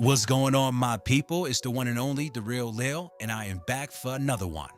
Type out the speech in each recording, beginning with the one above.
What's going on, my people? It's the one and only, the real Leel, and I am back for another one.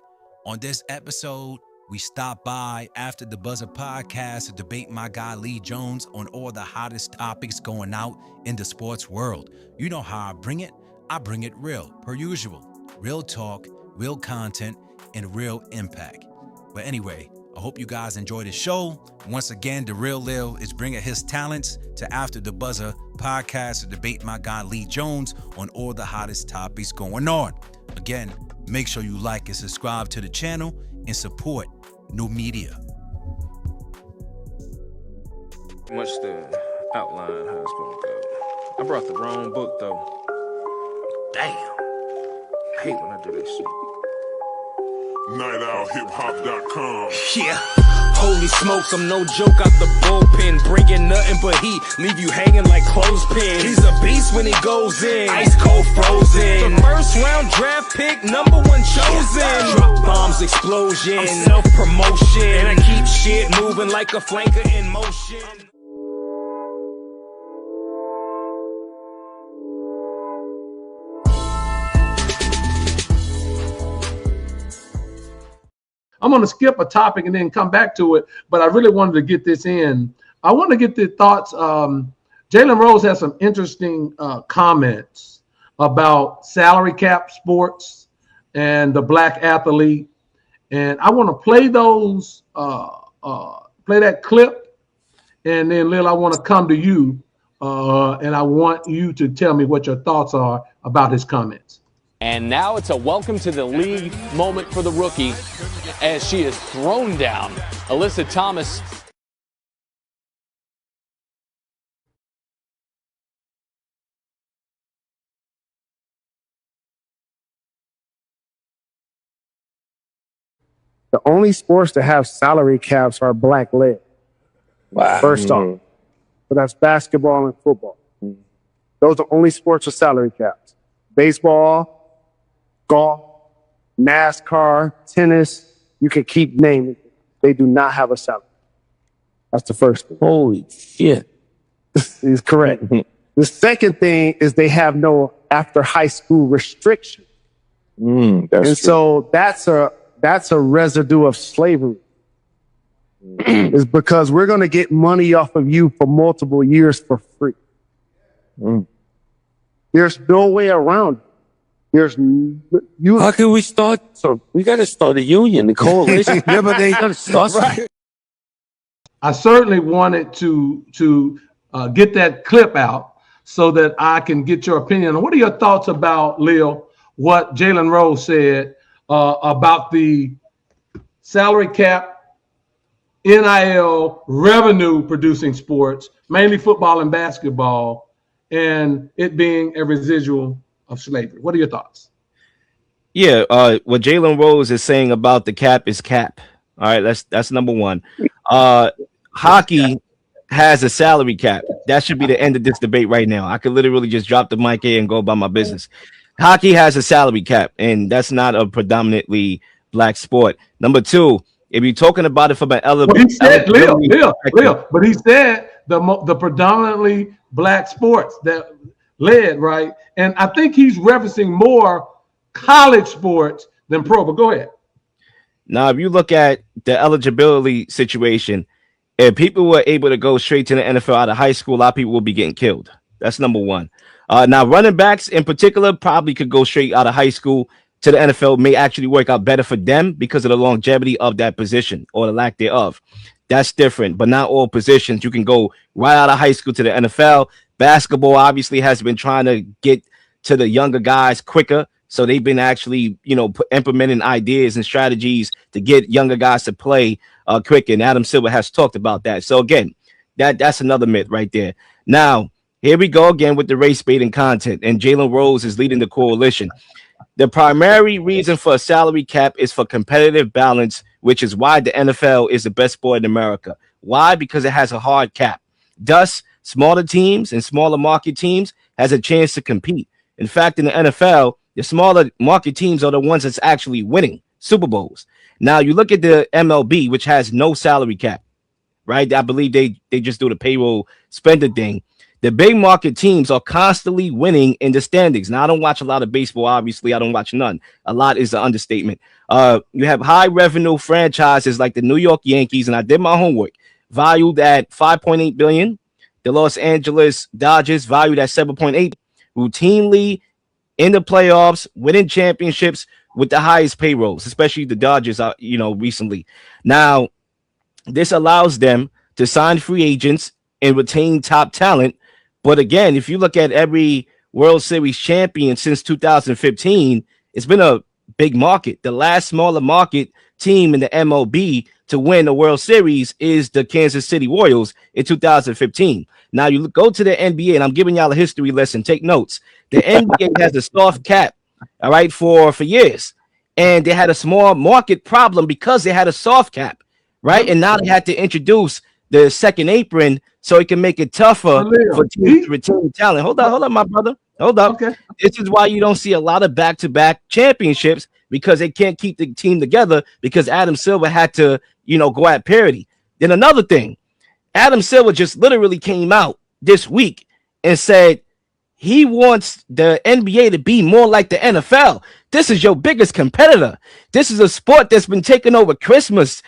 On this episode, we stop by after the Buzzer podcast to debate my guy Lee Jones on all the hottest topics going out in the sports world. You know how I bring it real, per usual. Real talk, real content, and real impact. But anyway, I hope you guys enjoy the show. Once again, the real Leel is bringing his talents to After the Buzzer podcast to debate my guy Lee Jones on all the hottest topics going on. Again, make sure you like and subscribe to the channel and support new media. Much the outline how it's gonna go. I brought the wrong book though. Damn. I hate when I do that shit. NightOutHipHop.com. Yeah. Holy smokes, I'm no joke out the bullpen. Bringing nothing but heat, leave you hanging like clothespins. He's a beast when he goes in, ice cold frozen. The first round draft pick, number one chosen. Drop bombs, explosion, self-promotion. And I keep shit moving like a flanker in motion. I'm going to skip a topic and then come back to it, but I really wanted to get this in. I want to get the thoughts. Jalen Rose has some interesting comments about salary cap sports and the black athlete. And I want to play those, play that clip. And then, Lil, I want to come to you, and I want you to tell me what your thoughts are about his comments. And now it's a welcome to the league moment for the rookie as she is thrown down. Alyssa Thomas. The only sports that have salary caps are black led. Wow. First off. So that's basketball and football. Those are the only sports with salary caps. Baseball, golf, NASCAR, tennis, you can keep naming it. They do not have a salary. That's the first thing. Holy shit. He's correct. The second thing is they have no after high school restriction. So that's a residue of slavery. Is because we're going to get money off of you for multiple years for free. There's no way around it. How can we start? So we got to start a union, a coalition. Yeah, but they got to start. Right. I certainly wanted to get that clip out so that I can get your opinion. What are your thoughts about, Leel, what Jalen Rose said about the salary cap, NIL, revenue producing sports, mainly football and basketball, and it being a residual of slavery? What are your thoughts? Yeah, what Jalen Rose is saying about the cap is cap. All right, that's number one. Hockey has a salary cap. That should be the end of this debate right now. I could literally just drop the mic here and go about my business. Hockey has a salary cap, and that's not a predominantly black sport. Number two, if you're talking about it from an element, he said, Leel, but he said the predominantly black sports that led, right? And I think he's referencing more college sports than pro, but go ahead. Now, if you look at the eligibility situation, if people were able to go straight to the NFL out of high school, a lot of people will be getting killed. That's number one. Now, running backs in particular probably could go straight out of high school to the NFL, may actually work out better for them because of the longevity of that position or the lack thereof. That's different, but not all positions. You can go right out of high school to the NFL. Basketball obviously has been trying to get to the younger guys quicker. So they've been actually, implementing ideas and strategies to get younger guys to play quicker. And Adam Silver has talked about that. So again, that's another myth right there. Now, here we go again with the race baiting content. And Jalen Rose is leading the coalition. The primary reason for a salary cap is for competitive balance, which is why the NFL is the best sport in America. Why? Because it has a hard cap. Thus, smaller teams and smaller market teams has a chance to compete. In fact, in the NFL, the smaller market teams are the ones that's actually winning Super Bowls. Now, you look at the MLB, which has no salary cap, right? I believe they just do the payroll spender thing. The big market teams are constantly winning in the standings. Now, I don't watch a lot of baseball. Obviously, I don't watch none. A lot is an understatement. You have high revenue franchises like the New York Yankees, and I did my homework, valued at $5.8 billion. The Los Angeles Dodgers valued at $7.8, routinely in the playoffs, winning championships with the highest payrolls, especially the Dodgers, recently. Now, this allows them to sign free agents and retain top talent. But again, if you look at every World Series champion since 2015, it's been a big market. The last smaller market team in the MLB to win a World Series is the Kansas City Royals in 2015. Now you go to the NBA, and I'm giving y'all a history lesson. Take notes. The NBA has a soft cap, all right, for years. And they had a small market problem because they had a soft cap, right? And now they had to introduce the second apron so it can make it tougher for teams to retain talent. Hold on, my brother. Hold up. Okay. This is why you don't see a lot of back-to-back championships, because they can't keep the team together because Adam Silver had to, go at parity. Then another thing, Adam Silver just literally came out this week and said he wants the NBA to be more like the NFL. This is your biggest competitor. This is a sport that's been taking over Christmas,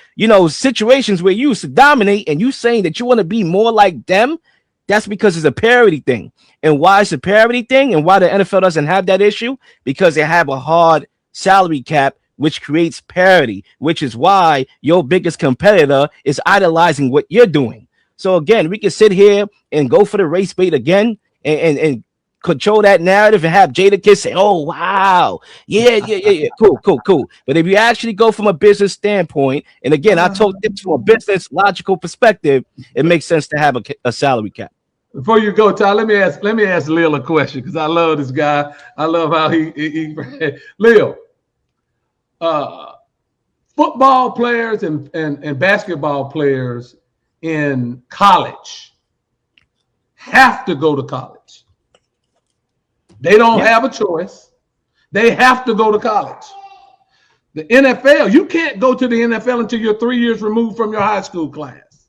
situations where you used to dominate, and you saying that you want to be more like them. That's because it's a parity thing. And why it's a parity thing and why the NFL doesn't have that issue? Because they have a hard salary cap, which creates parity, which is why your biggest competitor is idolizing what you're doing. So again, we can sit here and go for the race bait again and control that narrative and have Jadakiss say, oh, wow. Yeah. Cool. But if you actually go from a business standpoint, and again, I told it from a business logical perspective, it makes sense to have a salary cap. Before you go, Ty, let me ask Leel a question, because I love this guy. I love how he Leel, football players and basketball players in college have to go to college. They don't have a choice. They have to go to college. The NFL, you can't go to the NFL until you're 3 years removed from your high school class.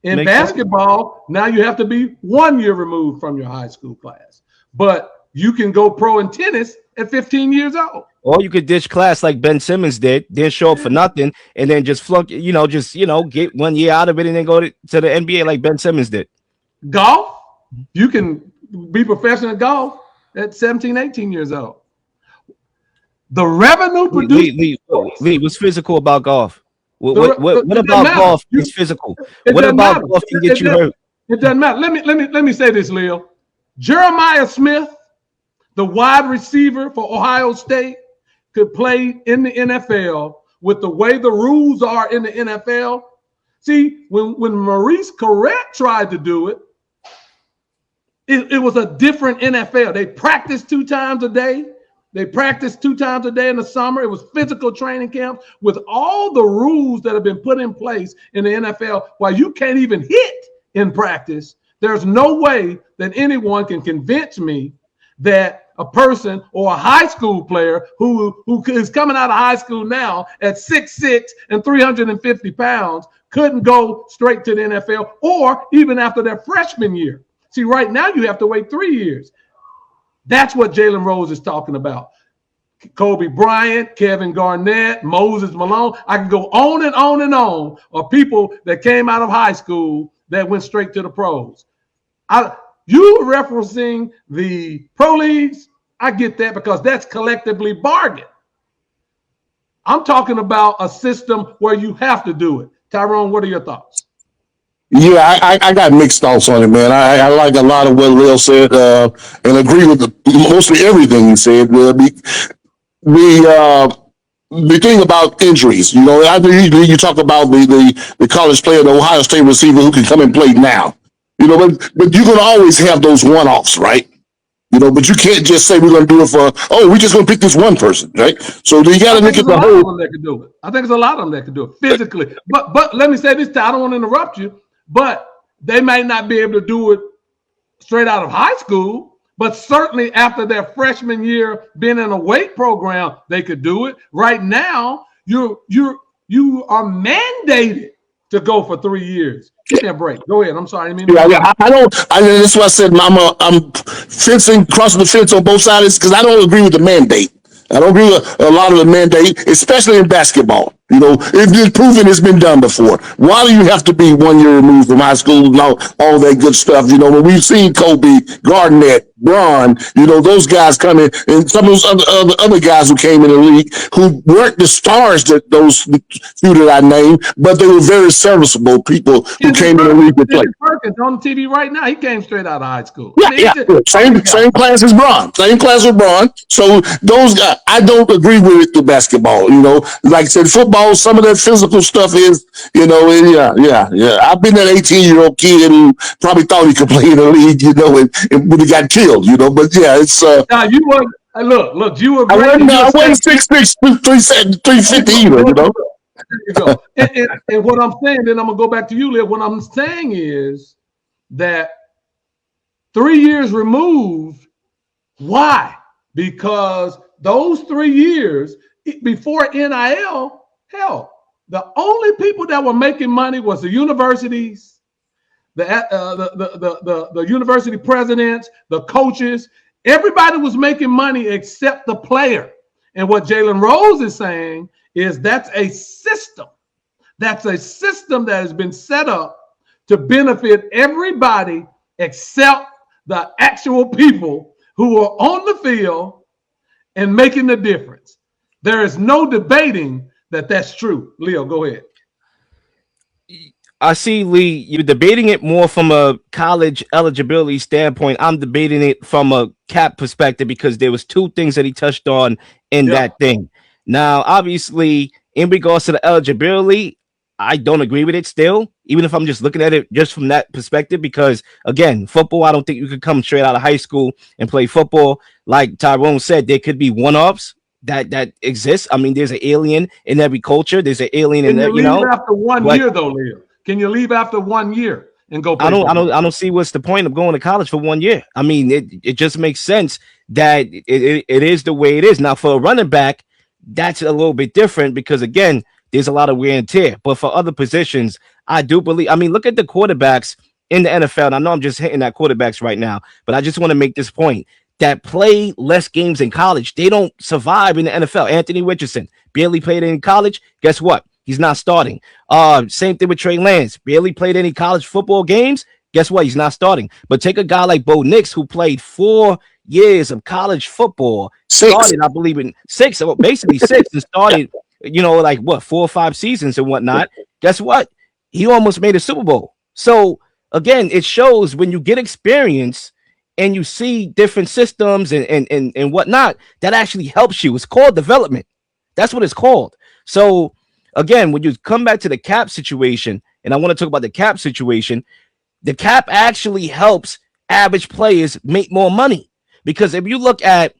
In basketball, now you have to be 1 year removed from your high school class. But you can go pro in tennis at 15 years old. Or you could ditch class like Ben Simmons did, then show up for nothing, and then just flunk, get 1 year out of it and then go to the NBA like Ben Simmons did. Golf, you can be professional at golf at 17, 18 years old. The revenue produced. Lee, what's physical about golf? What about golf is physical? What about golf can get you hurt? It doesn't matter. Let me say this, Leel. Jeremiah Smith, the wide receiver for Ohio State, could play in the NFL with the way the rules are in the NFL. See, when Maurice Corrett tried to do it, it was a different NFL. They practiced 2 times a day. They practiced 2 times a day in the summer. It was physical training camps with all the rules that have been put in place in the NFL. While you can't even hit in practice, there's no way that anyone can convince me that a person or a high school player who is coming out of high school now at 6'6" and 350 pounds couldn't go straight to the NFL, or even after their freshman year. See, right now you have to wait 3 years. That's what Jalen Rose is talking about. Kobe Bryant, Kevin Garnett, Moses Malone. I can go on and on and on of people that came out of high school that went straight to the pros. You were referencing the pro leagues. I get that because that's collectively bargained. I'm talking about a system where you have to do it. Tyrone, what are your thoughts? Yeah, I got mixed thoughts on it, man. I like a lot of what Leel said and agree with mostly everything he said. The thing about injuries, you talk about the college player, the Ohio State receiver who can come and play now. But you're going to always have those one-offs, right? But you can't just say we're going to do it we're just going to pick this one person, right? So you got to look at the whole. That could do it. I think there's a lot of them that could do it physically. But let me say this, I don't want to interrupt you, but they might not be able to do it straight out of high school, but certainly after their freshman year being in a weight program, they could do it. Right now, you are mandated to go for 3 years. Give me a break. Go ahead. I'm sorry. I don't. That's why I said I'm fencing, crossing the fence on both sides because I don't agree with the mandate. I don't agree with a lot of the mandate, especially in basketball. It's proven it's been done before. Why do you have to be 1 year removed from high school and all that good stuff? When we've seen Kobe, Garnett, Bron, those guys come in, and some of those other guys who came in the league who weren't the stars that those few that I named, but they were very serviceable people who came in the league to play. Perkins on TV right now. He came straight out of high school. Same class as Bron. Same class with Bron. So those guys, I don't agree with the basketball. Like I said, football. Some of that physical stuff is, yeah. I've been that 18-year-old kid who probably thought he could play in the league, and when he got killed, But yeah, it's. Now you were look. You were. I wasn't 6'6", 350 either, There you go. and what I'm saying, then I'm gonna go back to you, Leel. What I'm saying is that 3 years removed. Why? Because those 3 years before NIL. Hell, the only people that were making money was the universities, the university presidents, the coaches. Everybody was making money except the player. And what Jalen Rose is saying is that's a system. That's a system that has been set up to benefit everybody except the actual people who are on the field and making the difference. There is no debating that's true. Leo, go ahead. I see, Lee, you're debating it more from a college eligibility standpoint. I'm debating it from a cap perspective because there was two things that he touched on in that thing. Now, obviously, in regards to the eligibility, I don't agree with it still, even if I'm just looking at it just from that perspective, because, again, football, I don't think you could come straight out of high school and play football. Like Tyrone said, there could be one-offs that exists. I mean, there's an alien in every culture. There's an alien in every, after 1 year though, Leo. Can you leave after 1 year and go play I don't see what's the point of going to college for 1 year. I mean, it just makes sense that it is the way it is. Now, for a running back, that's a little bit different because, again, there's a lot of wear and tear. But for other positions, I do believe, I mean, look at the quarterbacks in the NFL. And I know I'm just hitting at quarterbacks right now, but I just want to make this point. That play less games in college, they don't survive in the NFL. Anthony Richardson barely played in college. Guess what? He's not starting. Same thing with Trey Lance. Barely played any college football games. Guess what? He's not starting. But take a guy like Bo Nix, who played 4 years of college football. Started, I believe, in 6, or basically 6, and started, 4 or 5 seasons and whatnot. Guess what? He almost made a Super Bowl. So, again, it shows when you get experience and you see different systems and whatnot, that actually helps you. It's called development. That's what it's called. So, again, when you come back to the cap situation, and I want to talk about the cap situation, the cap actually helps average players make more money. Because if you look at,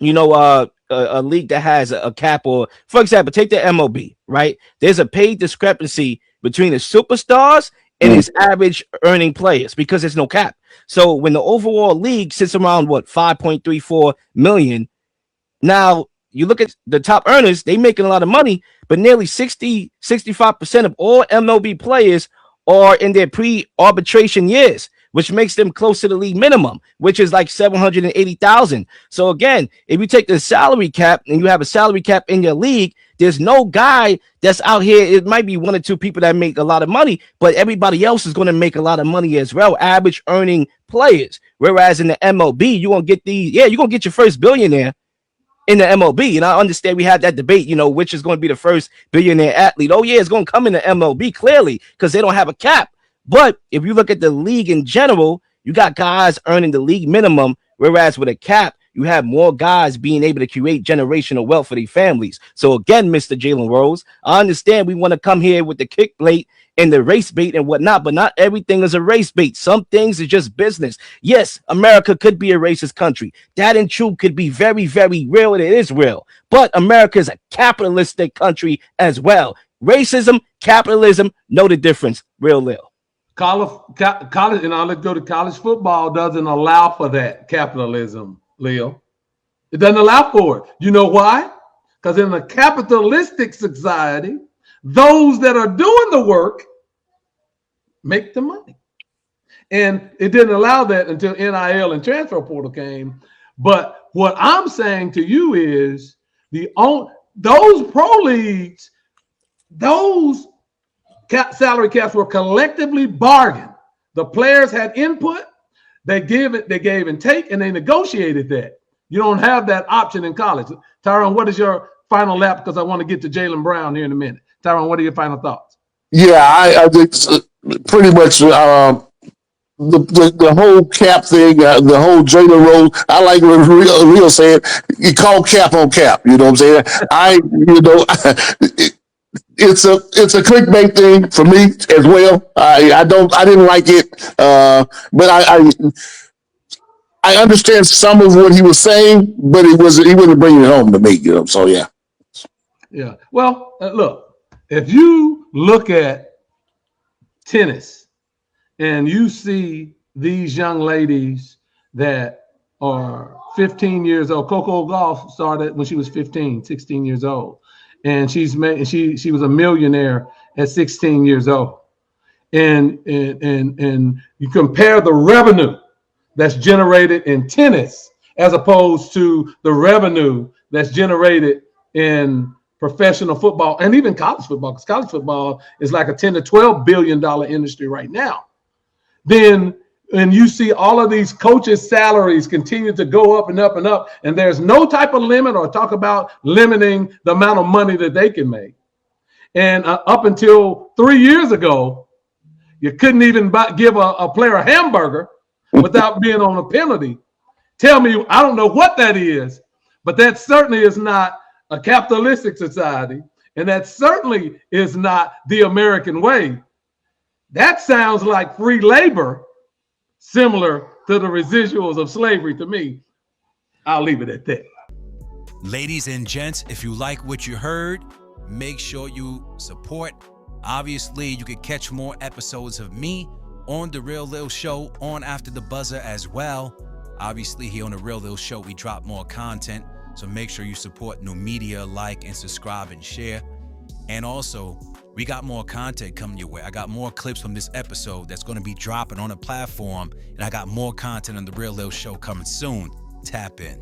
a league that has a cap, or, for example, take the MLB, right? There's a paid discrepancy between the superstars and his average earning players because there's no cap. So when the overall league sits around 5.34 million, now you look at the top earners, they making a lot of money, but nearly 65% of all MLB players are in their pre-arbitration years, which makes them close to the league minimum, which is like $780,000. So again, if you take the salary cap and you have a salary cap in your league, there's no guy that's out here. It might be 1 or 2 people that make a lot of money, but everybody else is going to make a lot of money as well, average earning players. Whereas in the MLB, you're going to get you're going to get your first billionaire in the MLB. And I understand we had that debate, which is going to be the first billionaire athlete. Oh, yeah, it's going to come in the MLB, clearly, because they don't have a cap. But if you look at the league in general, you got guys earning the league minimum, whereas with a cap, you have more guys being able to create generational wealth for their families. So again, Mr. Jalen Rose, I understand we want to come here with the kick plate and the race bait and whatnot, but not everything is a race bait. Some things is just business. Yes, America could be a racist country. That and true could be very, very real, and it is real. But America is a capitalistic country as well. Racism, capitalism, know the difference. Real Leel. College, and let's go to college football, doesn't allow for that capitalism, Leo. It doesn't allow for it. You know why? Because in a capitalistic society, those that are doing the work make the money. And it didn't allow that until NIL and transfer portal came. But what I'm saying to you is those pro leagues, those salary caps were collectively bargained. The players had input. They gave and take, and they negotiated that. You don't have that option in college. Tyrone, what is your final lap? Because I want to get to Jaylen Brown here in a minute. Tyrone, what are your final thoughts? Yeah, I think pretty much the whole cap thing, the whole Jalen Rose. I like what Leel said. You call cap on cap. You know what I'm saying? It's a clickbait thing for me as well. I didn't like it, but I understand some of what he was saying, but he wasn't bringing it home to me. You know, so yeah. Yeah. Well, look, if you look at tennis and you see these young ladies that are 15 years old, Coco Gauff started when she was 15, 16 years old. And she was a millionaire at 16 years old. And you compare the revenue that's generated in tennis as opposed to the revenue that's generated in professional football and even college football, because college football is like a $10 to $12 billion industry right now. Then, and you see all of these coaches' salaries continue to go up and up and up, and there's no type of limit or talk about limiting the amount of money that they can make. And up until 3 years ago, you couldn't even give a player a hamburger without being on a penalty. Tell me, I don't know what that is, but that certainly is not a capitalistic society, and that certainly is not the American way. That sounds like free labor, similar to the residuals of slavery to me. I'll leave it at that. Ladies and gents, if you like what you heard, make sure you support. Obviously, you can catch more episodes of me on The Real Leel Show on After the Buzzer as well. Obviously, here on The Real Leel Show, we drop more content. So make sure you support new media, like and subscribe and share. And also, we got more content coming your way. I got more clips from this episode that's going to be dropping on the platform. And I got more content on The Real Leel Show coming soon. Tap in.